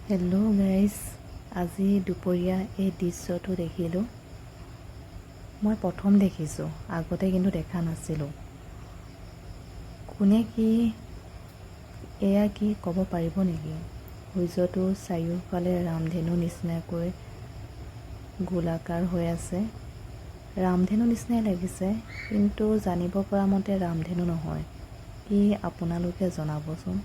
Hello' guys, আজি দুপৰীয়া এই দৃশ্যটো দেখিলোঁ। মই প্ৰথম দেখিছোঁ, আগতে কিন্তু দেখা নাছিলোঁ। কোনে কি এয়া কি ক'ব পাৰিব নেকি? সূৰ্যটো চাৰিওফালে ৰামধেনু নিচিনাকৈ গোলাকাৰ হৈ আছে। ৰামধেনু নিচিনাই লাগিছে, কিন্তু জানিব পৰা মতে ৰামধেনু নহয়। কি আপোনালোকে জনাবচোন।